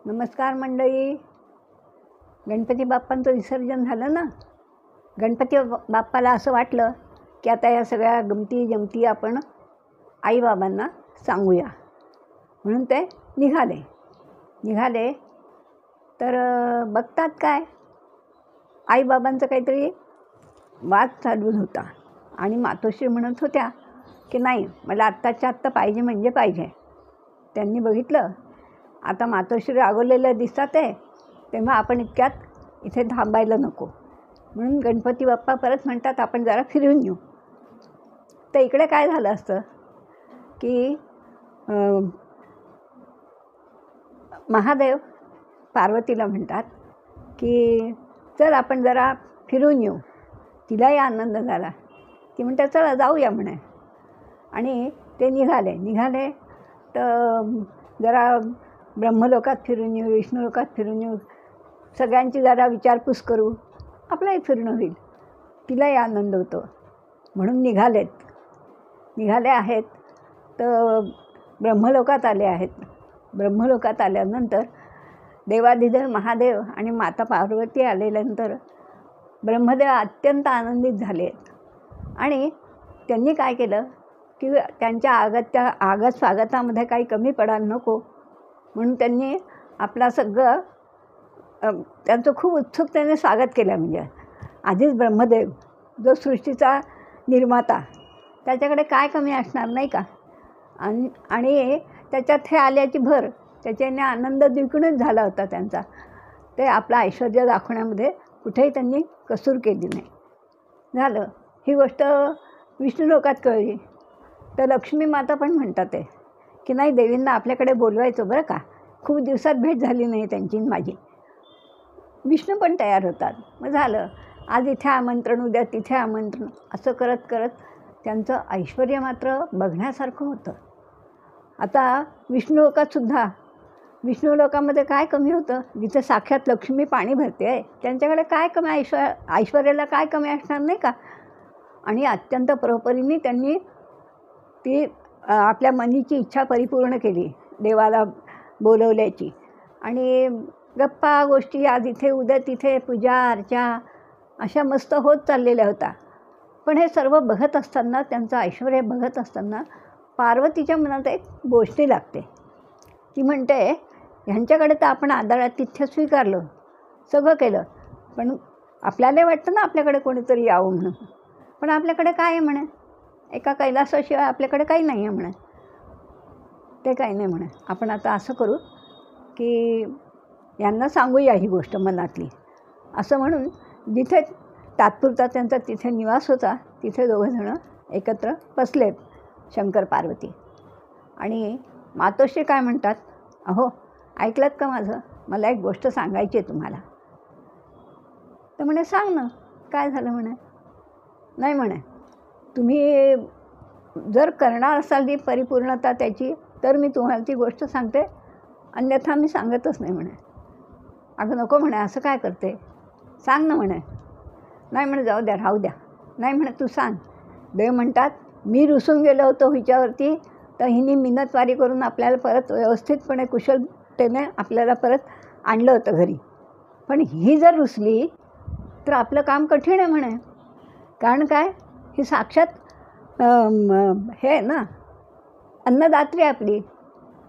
नमस्कार मंडळी. गणपती बाप्पांचं विसर्जन झालं ना. गणपती बाप्पाला असं वाटलं की आता या सगळ्या गमती जमती आपण आईबाबांना सांगूया, म्हणून ते निघाले तर बघतात काय, आईबाबांचं काहीतरी वाद चालू होता आणि मातोश्री म्हणत होत्या की नाही, मला आत्ताच्या आत्ता पाहिजे म्हणजे पाहिजे. त्यांनी बघितलं आता मातोश्री रागवलेलं दिसतात आहे, तेव्हा आपण इतक्यात इथे थांबायला नको. म्हणून गणपती बाप्पा परत म्हणतात आपण जरा फिरून येऊ. तर इकडे काय झालं असतं की महादेव पार्वतीला म्हणतात की चल आपण जरा फिरून येऊ. तिलाही आनंद झाला. ती म्हणतात चला जाऊया म्हणे. आणि ते निघाले तर जरा ब्रह्मलोकात फिरून येऊ, विष्णुलोकात फिरून येऊ, सगळ्यांची जरा विचारपूस करू, आपलाही फिरणं होईल. तिलाही आनंद होतो. म्हणून निघाले आहेत. तर ब्रह्मलोकात आले आहेत. ब्रह्मलोकात आल्यानंतर देवाधिदेव महादेव आणि माता पार्वती आलेल्यानंतर ब्रह्मदेव अत्यंत आनंदित झाले आहेत. आणि त्यांनी काय केलं की त्यांच्या आगत स्वागतामध्ये काही कमी पडायला नको म्हणून त्यांनी आपला सगळं त्यांचं खूप उत्सुकतेने स्वागत केलं. म्हणजे आधीच ब्रह्मदेव जो सृष्टीचा निर्माता, त्याच्याकडे काय कमी असणार नाही का. आणि त्याच्यात हे आल्याची भर, त्याच्याने आनंद द्विगुणित झाला होता त्यांचा. ते आपलं ऐश्वर्य दाखवण्यामध्ये कुठेही त्यांनी कसूर केली नाही. झालं. ही गोष्ट विष्णुलोकात कळली तर लक्ष्मी माता पण म्हणतात आहे की नाही, देवींना आपल्याकडे बोलवायचं बरं का, खूप दिवसात भेट झाली नाही त्यांची माझी. विष्णू पण तयार होतात. मग झालं, आज इथे आमंत्रण, उद्या तिथे आमंत्रण, असं करत करत त्यांचं ऐश्वर्य मात्र बघण्यासारखं होतं. आता विष्णुलोकामध्ये काय कमी होतं, जिथे साक्षात लक्ष्मी पाणी भरते आहे, त्यांच्याकडे काय कमी, ऐश्वर्याला काय कमी असणार नाही का. आणि अत्यंत परोपरीने त्यांनी ती आपल्या मनीची इच्छा परिपूर्ण केली, देवाला बोलवल्याची. आणि गप्पा गोष्टी आज इथे उद्या तिथे, पूजा अर्चा अशा मस्त होत चाललेल्या होत्या. पण हे सर्व बघत असताना, त्यांचं ऐश्वर्य बघत असताना पार्वतीच्या मनात एक गोष्टी लागते. ती म्हणते ह्यांच्याकडे तर आपण आदरातिथ्य स्वीकारलं, सगळं केलं, पण आपल्याला वाटतं ना आपल्याकडे कोणीतरी यावं म्हणून. पण आपल्याकडे काय आहे म्हणे, एका कैलासाशिवाय आपल्याकडे काही नाही आहे म्हणे. ते काही नाही म्हणे. आपण आता असं करू की यांना सांगूया ही गोष्ट मनातली. असं म्हणून जिथे तात्पुरता त्यांचा तिथे निवास होता, तिथे दोघंजणं एकत्र बसलेत, शंकर पार्वती. आणि मातोश्री काय म्हणतात, अहो ऐकलंत का माझं, मला एक गोष्ट सांगायची आहे तुम्हाला. तर म्हणे सांग ना, काय झालं म्हणे. नाही म्हणे, तुम्ही जर करणार असाल ती परिपूर्णता त्याची, तर मी तुम्हाला ती गोष्ट सांगते, अन्यथा मी सांगतच नाही म्हणे. अगं नको म्हणे, असं काय करते, सांग ना म्हणे. नाही म्हणे, जाऊ द्या, राहू द्या. नाही म्हणे, तू सांग. देव म्हणतात मी रुसून गेलो होतो हिच्यावरती, तर हिने मिन्नतवारी करून आपल्याला परत व्यवस्थितपणे कुशलतेने आपल्याला परत आणलं होतं घरी. पण ही जर रुसली तर आपलं काम कठीण आहे म्हणे. कारण काय, ही साक्षात हे आहे ना, अन्नदात्री आपली.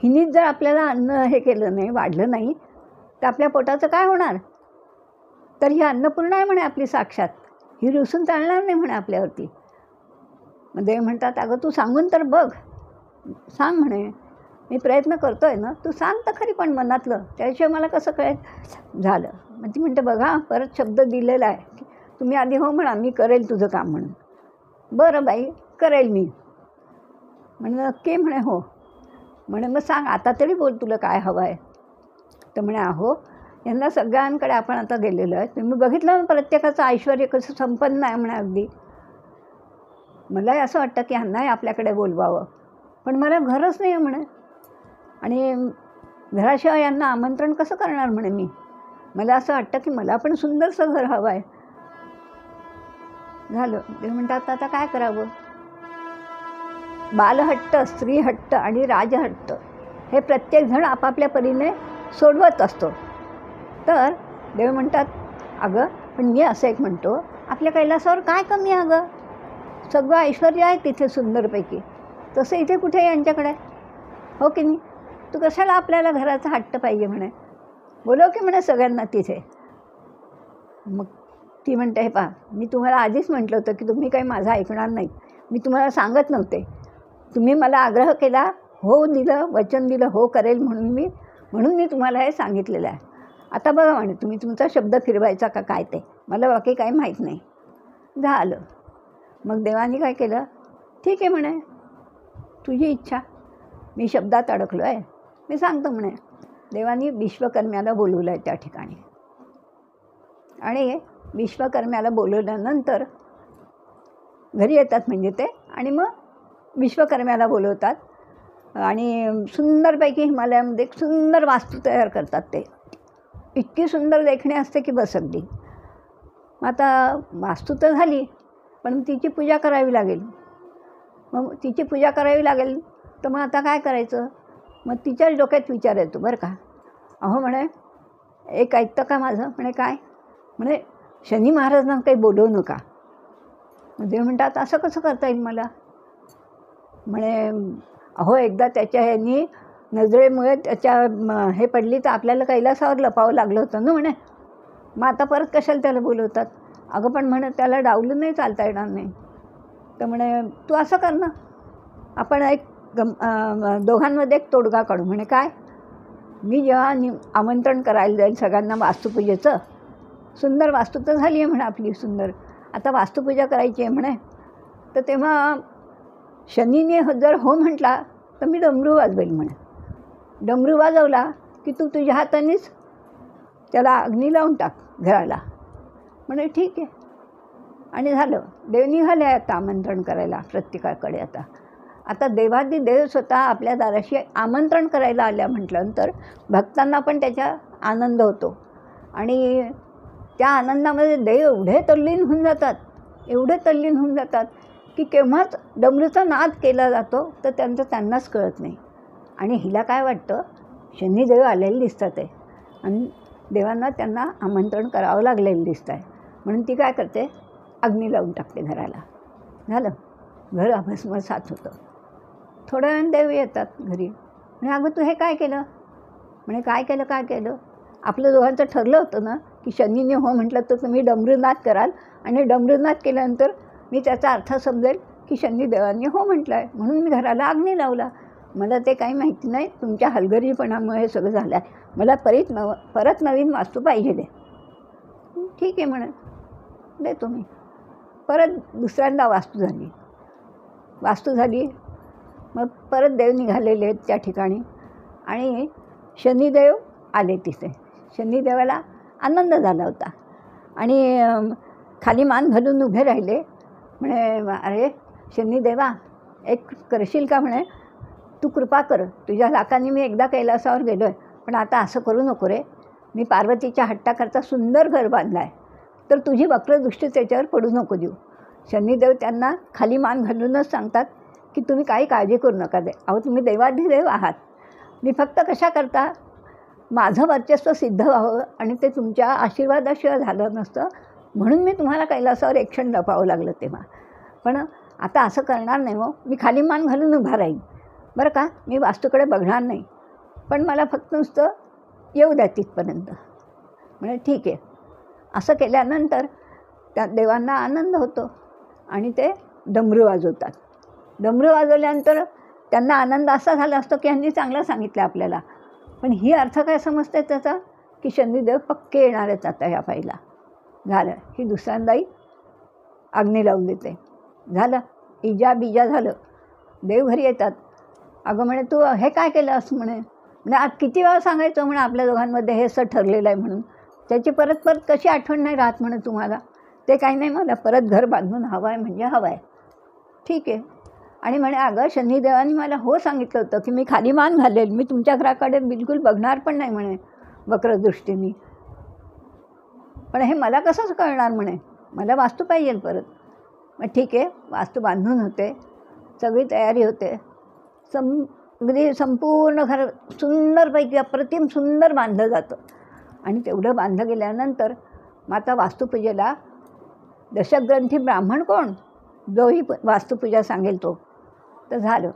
हिनीच जर आपल्याला अन्न हे केलं नाही, वाढलं नाही, तर आपल्या पोटाचं काय होणार. तर ही अन्नपूर्णा आहे म्हणे आपली साक्षात, ही रुसून चालणार नाही म्हणे आपल्यावरती. मग देव म्हणतात अगं तू सांगून तर बघ, सांग म्हणे, मी प्रयत्न करतो आहे ना, तू सांग तर खरी पण मनातलं, त्याशिवाय मला कसं कळेल. झालं. मग ती म्हणते बघा, परत शब्द दिलेला आहे की तुम्ही आधी हो म्हणा, मी करेल तुझं काम म्हणून. बरं बाई, करेल मी म्हणे. नक्की म्हणे, हो म्हणे. मग सांग आता तरी, बोल तुला काय हवं आहे. तर म्हणे अहो, यांना सगळ्यांकडे आपण आता गेलेलो आहे, तुम्ही बघितलं ना प्रत्येकाचं ऐश्वर्य कसं संपन्न आहे म्हणे अगदी. मलाही असं वाटतं की ह्यांनाही आपल्याकडे बोलवावं, पण मला घरच नाही आहे म्हणे. आणि घराशिवाय यांना आमंत्रण कसं करणार म्हणे मी. मला असं वाटतं की मला पण सुंदरसं घर हवं आहे. झालं. ते म्हणतात आता काय करावं. बालहट्ट, स्त्रीहट्ट आणि राजहट्ट हे प्रत्येकजण आपापल्या परीने सोडवत असतो. तर देव म्हणतात, अगं पण मी असं एक म्हणतो, आपल्या कैलासावर काय कमी आहे अगं? सगळं ऐश्वर आहे तिथे सुंदरपैकी, तसं इथे कुठे यांच्याकडे, हो की नाही? तू कशाला आपल्याला घराचा हट्ट पाहिजे म्हणे, बोलव की म्हणे सगळ्यांना तिथे. मग ती म्हणते, हे पहा, मी तुम्हाला आधीच म्हटलं होतं की तुम्ही काही माझं ऐकणार नाही. मी तुम्हाला सांगत नव्हते, तुम्ही मला आग्रह केला, हो दिलं, वचन दिलं, हो करेल म्हणून मी तुम्हाला हे सांगितलेलं आहे. आता बघा म्हणे, तुम्ही तुमचा शब्द फिरवायचा का काय ते, मला बाकी काही माहीत नाही. झालं. मग देवाने काय केलं, ठीक आहे म्हणे, तुझी इच्छा, मी शब्दात अडकलो आहे, मी सांगतो म्हणे. देवानी विश्वकर्म्याला बोलवलं आहे त्या ठिकाणी. आणि विश्वकर्म्याला बोलवल्यानंतर घरी येतात म्हणजे ते, आणि मग विश्वकर्म्याला बोलवतात आणि सुंदरपैकी हिमालयामध्ये एक सुंदर वास्तू तयार करतात. ते इतकी सुंदर देखणी असते की बस अगदी. मग आता वास्तू तर झाली, पण तिची पूजा करावी लागेल. मग तिची पूजा करावी लागेल, तर मग आता काय करायचं? मग तिच्याच डोक्यात विचार येतो बरं का. अहो म्हणे, एक ऐकतं का माझं? म्हणे काय? म्हणे शनी महाराजांना काही बोलवू नका. मग देव म्हणतात, असं कसं करता येईल मला? म्हणे अहो, एकदा त्याच्या ह्यांनी नजरेमुळे त्याच्या हे पडली तर आपल्याला कैलासावर लपावं लागलं होतं ना म्हणे. मग आता परत कशाला त्याला बोलवतात? अगं पण म्हणे त्याला डावलून नाही चालता येणार नाही. तर म्हणे तू असं कर ना, आपण एक दोघांमध्ये एक तोडगा काढू. म्हणे काय? मी जेव्हा आमंत्रण करायला जाईल सगळ्यांना वास्तुपूजेचं, सुंदर वास्तू तर झाली आहे म्हणे आपली सुंदर, आता वास्तुपूजा करायची आहे म्हणे, तर तेव्हा शनीने जर हो म्हटला तर मी डमरू वाजवेल म्हणे. डमरू वाजवला की तू तुझ्या हातानेच त्याला अग्नी लावून टाक घराला. म्हणे ठीक आहे. आणि झालं. देव निघाले आता आमंत्रण करायला प्रत्येकाकडे. आता देवादी देव स्वतः आपल्या दाराशी आमंत्रण करायला आल्या म्हटल्यानंतर भक्तांना पण त्याचा आनंद होतो. आणि त्या आनंदामध्ये देव एवढे तल्लीन होऊन जातात की केव्हाच डमरूचा नाद केला जातो तर त्यांनाच कळत नाही. आणि हिला काय वाटतं, शनिदेव आलेले दिसतात आहे आणि देवांना त्यांना आमंत्रण करावं लागलेलं दिसतं आहे, म्हणून ती काय करते, अग्नी लावून टाकते घराला. झालं. घर भस्मसात होतं. थोड्या वेळाने देव येतात घरी. म्हणे अगं तू हे काय केलं? म्हणे काय केलं? आपलं दोघांचं ठरलं होतं ना की शनीने हो म्हटलं तर तुम्ही डमरूनाद कराल, आणि डमरूनाद केल्यानंतर मी त्याचा अर्थ समजेल की शनिदेवांनी हो म्हटलं आहे, म्हणून मी घराला अग्नी लावला. मला ते काही माहिती नाही, तुमच्या हलगर्जीपणामुळे हे सगळं झालं आहे. मला परत नवीन वास्तू पाहिजे दे. ठीक आहे म्हणे, देतो मी. परत दुसऱ्यांदा वास्तू झाली. मग परत देव निघालेले आहेत त्या ठिकाणी आणि शनिदेव आले तिथे. शनिदेवाला आनंद झाला होता आणि खाली मान घालून उभे राहिले. म्हणे अरे शनिदेवा, एक करशील का? म्हणे तू कृपा कर, तुझ्या लाखांनी मी एकदा कैलासावर गेलो आहे, पण आता असं करू नको रे. मी पार्वतीच्या हट्टाकरता सुंदर घर बांधलं आहे, तर तुझी वक्रदृष्टी त्याच्यावर पडू नको देऊ. शनिदेव त्यांना खाली मान घालूनच सांगतात की तुम्ही काही काळजी करू नका. अहो तुम्ही देवाधिदेव आहात. मी फक्त कशा करता माझं वर्चस्व सिद्ध व्हावं आणि ते तुमच्या आशीर्वादाशिवाय झालं नसतं, म्हणून मी तुम्हाला कैलासावर एक क्षण लपावं लागलं तेव्हा. पण आता असं करणार नाही. मग मी खाली मान घालून उभा राहीन बरं का, मी वास्तूकडे बघणार नाही, पण मला फक्त नुसतं येऊ द्या तिथपर्यंत. म्हणजे ठीक आहे. असं केल्यानंतर त्या देवांना आनंद होतो आणि ते डमरू वाजवतात. डमरू वाजवल्यानंतर त्यांना आनंद असा झाला असतो की ह्यांनी चांगलं सांगितलं आपल्याला, पण ही अर्थ काय समजते त्याचा, की शनिदेव पक्के येणार आहेत आता ह्या पाहिला. झालं. ही दुसऱ्यांदाही अग्नी लावून देते. झालं. इजा बिजा झालं. देव घरी येतात. अगं म्हणे तू हे काय केलं असं? म्हणे आज किती वेळा सांगायचं म्हणे आपल्या दोघांमध्ये हे असं ठरलेलं आहे म्हणून, त्याची परत कशी आठवण नाही राहत म्हणे तुम्हाला. ते काही नाही, मला परत घर बांधून हवं आहे म्हणजे हवं आहे. ठीक आहे. आणि म्हणे अगं शनिदेवानी मला हो सांगितलं होतं की मी खाली मान घालेल, मी तुमच्या घराकडे बिलकुल बघणार पण नाही म्हणे वक्रदृष्टीने, पण हे मला कसं कळणार म्हणे, मला वास्तू पाहिजे परत. मग ठीक आहे. वास्तू बांधून होते, सगळी तयारी होते. अगदी संपूर्ण घर सुंदरपैकी अप्रतिम सुंदर बांधलं जातं. आणि तेवढं बांधलं गेल्यानंतर माता वास्तुपूजेला दशग्रंथी ब्राह्मण कोण, जोही वास्तुपूजा सांगेल तो, तर झालं.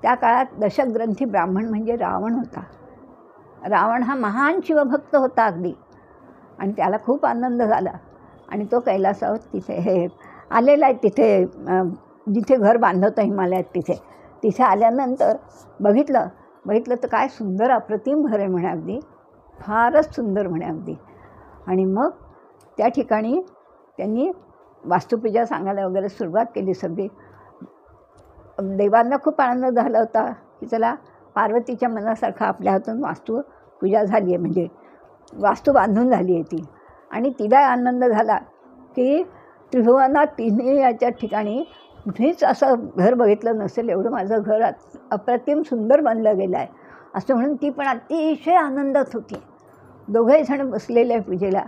त्या काळात दशग्रंथी ब्राह्मण म्हणजे रावण होता. रावण हा महान शिवभक्त होता अगदी. आणि त्याला खूप आनंद झाला आणि तो कैलासावर तिथे हे आलेला आहे, तिथे जिथे घर बांधलं होतं हिमालयात तिथे आल्यानंतर बघितलं तर काय सुंदर अप्रतिम घर आहे म्हणे, अगदी फारच सुंदर म्हणे अगदी. आणि मग त्या ठिकाणी त्यांनी वास्तुपूजा सांगायला वगैरे सुरुवात केली सगळी. देवांना खूप आनंद झाला होता की चला पार्वतीच्या मनासारखं आपल्या हातून वास्तुपूजा झाली आहे, म्हणजे वास्तू बांधून झाली आहे ती. आणि तिला आनंद झाला की त्रिभुवनात तिने याच्या ठिकाणी कुठेच असं घर बघितलं नसेल, एवढं माझं घर अप्रतिम सुंदर बांधलं गेलं आहे असं म्हणून ती पण अतिशय आनंदात होती. दोघंही जण बसलेले आहे पूजेला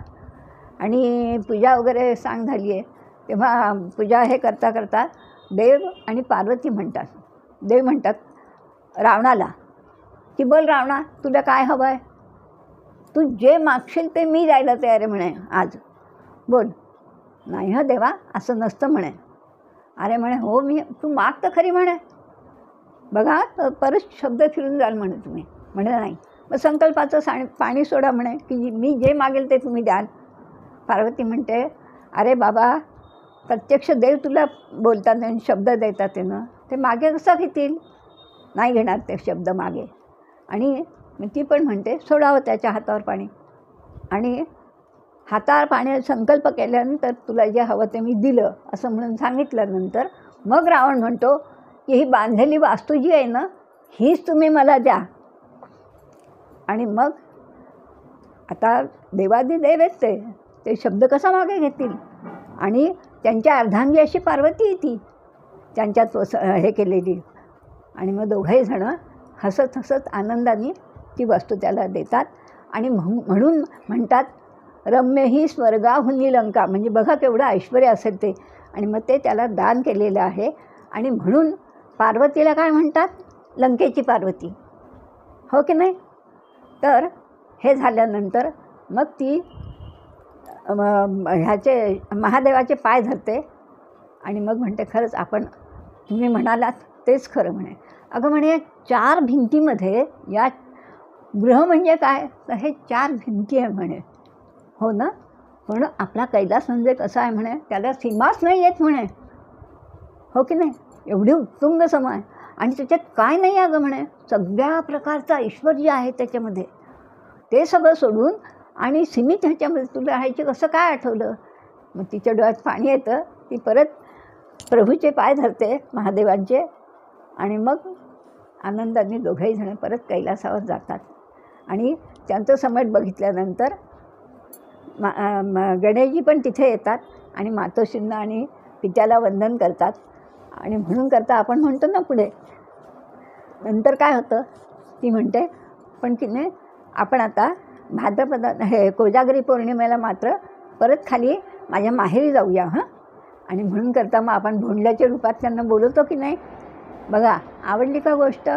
आणि पूजा वगैरे सांग झाली आहे. तेव्हा पूजा हे करता करता देव आणि पार्वती म्हणतात, देव म्हणतात रावणाला की बोल रावणा, तुला काय हवं आहे, तू जे मागशील ते मी द्यायला तयार आहे म्हणे आज, बोल. नाही हं देवा, असं नसतं म्हणे. अरे म्हणे हो, तू माग तर खरी म्हणे. बघा परत शब्द फिरून जाल म्हणे तुम्ही. म्हणे नाही, मग संकल्पाचं पाणी सोडा म्हणे की मी जे मागेल ते तुम्ही द्याल. पार्वती म्हणते अरे बाबा, प्रत्यक्ष देव तुला बोलतात आणि शब्द देतात ना, ते मागे कसं घेतील, नाही घेणार ते शब्द मागे. आणि ती पण म्हणते सोडावं त्याच्या हातावर पाणी. आणि हातावर पाण्याचा संकल्प केल्यानंतर तुला जे हवं ते मी दिलं असं म्हणून सांगितल्यानंतर मग रावण म्हणतो की ही बांधलेली वास्तू जी आहे ना, हीच तुम्ही मला द्या. आणि मग आता देवादिदेव आहेत ते शब्द कसा मागे घेतील. आणि त्यांच्या अर्धांगी अशी पार्वती आहे ती, त्यांच्यात हे केलेली. आणि मग दोघंही जणं हसत हसत आनंदाने ती वस्तू त्याला देतात. आणि म्हणून म्हणतात रम्य ही स्वर्गाहुनी लंका, म्हणजे बघा केवढं ऐश्वर्य असेल ते. आणि मग ते त्याला दान केलेलं आहे. आणि म्हणून पार्वतीला काय म्हणतात, लंकेची पार्वती, हो की नाही. तर हे झाल्यानंतर मग ती ह्याचे महादेवाचे पाय धरते आणि मग म्हणते खरंच तुम्ही म्हणालात तेच खरं म्हणे. अगं म्हणे 4 भिंतीमध्ये या गृह म्हणजे काय, तर हे 4 भिंती आहे म्हणे. हो ना, पण आपला कैलास म्हणजे कसा आहे म्हणे, त्याला सीमाच नाही येत म्हणे, हो की नाही. एवढी उत्तुंग समा आहे आणि त्याच्यात काय नाही अगं म्हणे, सगळ्या प्रकारचं ऐश्वर्य आहे त्याच्यामध्ये. ते सगळं सोडून आणि सीमित ह्याच्यामध्ये तुला राहायची कसं काय आठवलं. मग तिच्या डोळ्यात पाणी येतं. ती परत प्रभूचे पाय धरते महादेवांचे आणि मग आनंदाने दोघंही जण परत कैलासावर जातात. आणि त्यांचं समेट बघितल्यानंतर गणेशजी पण तिथे येतात आणि मातोश्रींना आणि पित्याला वंदन करतात. आणि म्हणून करता आपण म्हणतो ना पुढे, नंतर काय होतं, ती म्हणते पण की नाही आपण आता भाद्रपदात हे कोजागरी पौर्णिमेला मात्र परत खाली माझ्या माहेरी जाऊया हं. आणि म्हणून करता मग आपण भोंडल्याच्या रूपात त्यांना बोलवतो की नाही. बघा आवडली का गोष्ट,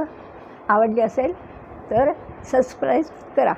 आवडली असेल तर सबस्क्राईब करा.